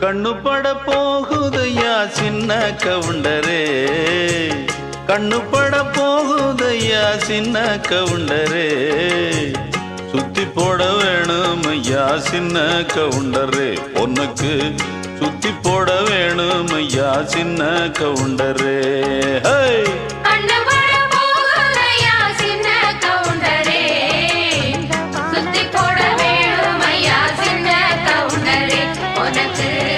கண்ணு பட போகுதையா சின்ன கவுண்டரே, கண்ணு பட போகுதையா சின்ன கவுண்டரே, சுத்தி போட வேணும் ஐயா சின்ன கவுண்டரே, பொண்ணுக்கு சுத்தி போட வேணும் ஐயா சின்ன கவுண்டரே. உனக்கு